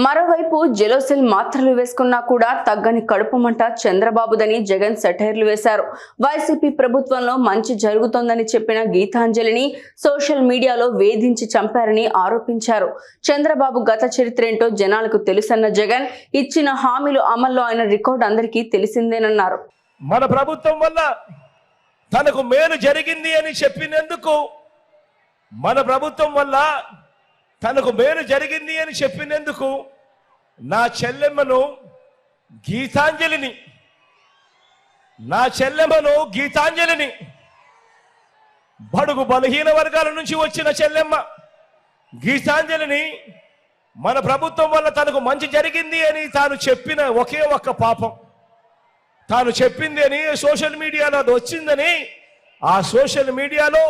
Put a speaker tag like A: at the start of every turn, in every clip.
A: మరోవైపు జెలోసిల్ మాత్రలు వేసుకున్నా కూడా తగ్గని కడుపు మంట చంద్రబాబుదని జగన్ సెటైర్లు వేశారు. వైసీపీ ప్రభుత్వంలో మంచి జరుగుతోందని చెప్పిన గీతాంజలిని సోషల్ మీడియాలో వేధించి చంపారని ఆరోపించారు. చంద్రబాబు గత చరిత్రేంటో జనాలకు తెలుసన్న జగన్ ఇచ్చిన హామీలు అమల్లో అయిన రికార్డు అందరికీ తెలిసిందేనన్నారు.
B: మన ప్రభుత్వం వల్ల తనకు మేలు జరిగింది అని చెప్పినందుకు, మన ప్రభుత్వం వల్ల తనకు మేలు జరిగింది అని చెప్పినందుకు నా చెల్లెమ్మను గీతాంజలిని బడుగు బలహీన వర్గాల నుంచి వచ్చిన చెల్లెమ్మ గీతాంజలిని మన ప్రభుత్వం వల్ల తనకు మంచి జరిగింది అని తాను చెప్పిన ఒకే ఒక్క పాపం, తాను చెప్పింది అని సోషల్ మీడియాలో అది వచ్చిందని ఆ సోషల్ మీడియాలో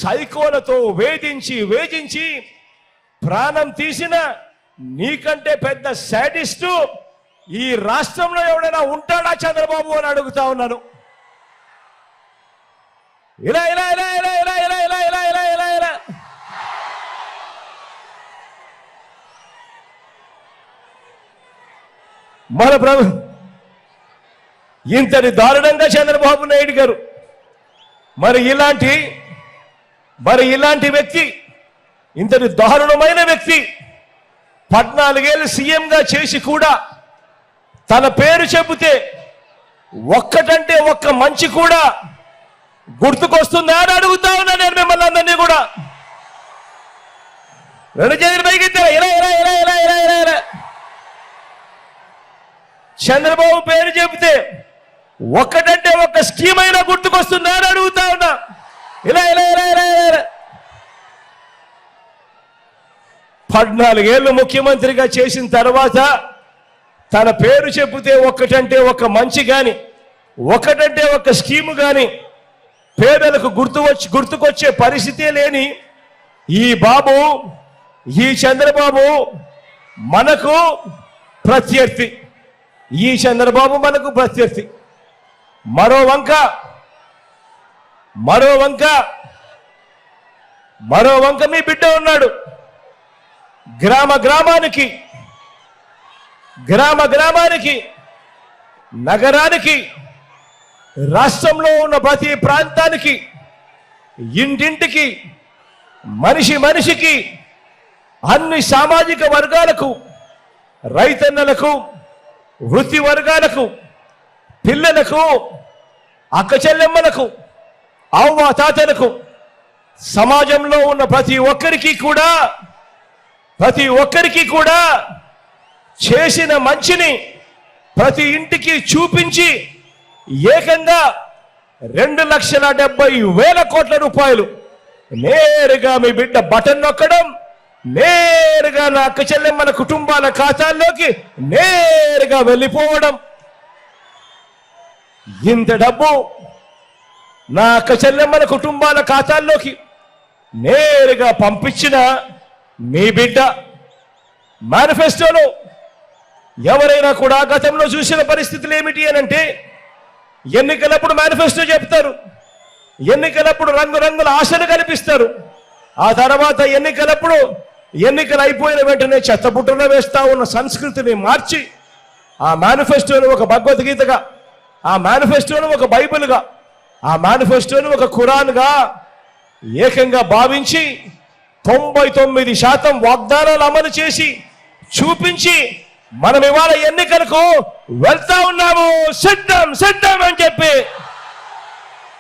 B: సైకోలతో వేధించి ప్రాణం తీసిన నీకంటే పెద్ద శాడిస్టు ఈ రాష్ట్రంలో ఎవడైనా ఉంటాడా చంద్రబాబు అని అడుగుతా ఉన్నాను. ఇలా ఇలా ఇలా ఇలా ఇలా ఇలా ఇలా ఇలా ఇలా ఇలా ఇలా మన ప్రభు ఇంతటి దారుణంగా చంద్రబాబు నాయుడు గారు మరి ఇలాంటి వ్యక్తి, ఇంతటి దారుణమైన వ్యక్తి 14 ఏళ్ళు సీఎంగా చేసి కూడా తన పేరు చెబితే ఒక్కటంటే ఒక్క మంచి కూడా గుర్తుకొస్తుందా అని అడుగుతా ఉన్నా నేను మిమ్మల్ని అందరినీ కూడా. రెండు చేతులు పైకెత్తారా? ఇలా ఇలా ఇలా ఇలా ఇలా ఇలా ఇలా చంద్రబాబు పేరు చెబితే ఒక్కటంటే ఒక్క స్కీమ్ అయినా గుర్తుకొస్తుందా అని అడుగుతా ఉన్నా. ఇలా ఇలా ఇలా ఇలా ఇలా 14 ఏళ్ళు ముఖ్యమంత్రిగా చేసిన తర్వాత తన పేరు చెబితే ఒక్కటంటే ఒక మంచి కానీ, ఒకటంటే ఒక స్కీము కానీ పేదలకు గుర్తుకొచ్చే పరిస్థితే లేని ఈ చంద్రబాబు మనకు ప్రత్యర్థి. మరో వంక మీ బిడ్డ ఉన్నాడు. గ్రామానికి నగరానికి రాష్ట్రంలో ఉన్న ప్రతి ప్రాంతానికి ఇంటింటికి మనిషికి అన్ని సామాజిక వర్గాలకు, రైతన్నలకు, వృత్తి వర్గాలకు, పిల్లలకు, అక్క చెల్లెమ్మలకు, అవ్వ తాతలకు, సమాజంలో ఉన్న ప్రతి ఒక్కరికి కూడా చేసిన మంచిని ప్రతి ఇంటికి చూపించి ఏకంగా 2,70,000 కోట్ల రూపాయలు నేరుగా మీ బిడ్డ బటన్ నొక్కడం, నేరుగా నా అక్క చెల్లెమ్మల కుటుంబాల ఖాతాల్లోకి నేరుగా వెళ్ళిపోవడం. ఇంత డబ్బు నా అక్క చెల్లెమ్మల కుటుంబాల ఖాతాల్లోకి నేరుగా పంపించిన మీ బిడ్డ మేనిఫెస్టోలో ఎవరైనా కూడా గతంలో చూసిన పరిస్థితులు ఏమిటి అనంటే, ఎన్నికలప్పుడు మేనిఫెస్టో చెప్తారు, ఎన్నికలప్పుడు రంగురంగుల ఆశలు కల్పిస్తారు. ఆ తర్వాత ఎన్నికలు అయిపోయిన వెంటనే చెత్తబుట్టలో వేస్తా ఉన్న సంస్కృతిని మార్చి ఆ మేనిఫెస్టోను ఒక భగవద్గీతగా, ఆ మేనిఫెస్టోను ఒక బైబిల్గా, ఆ మేనిఫెస్టోను ఒక ఖురాన్గా ఏకంగా భావించి 99% వాగ్దానాలు అమలు చేసి చూపించి మనం ఇవాళ ఎన్నికలకు వెళ్తా ఉన్నాము. సిద్ధం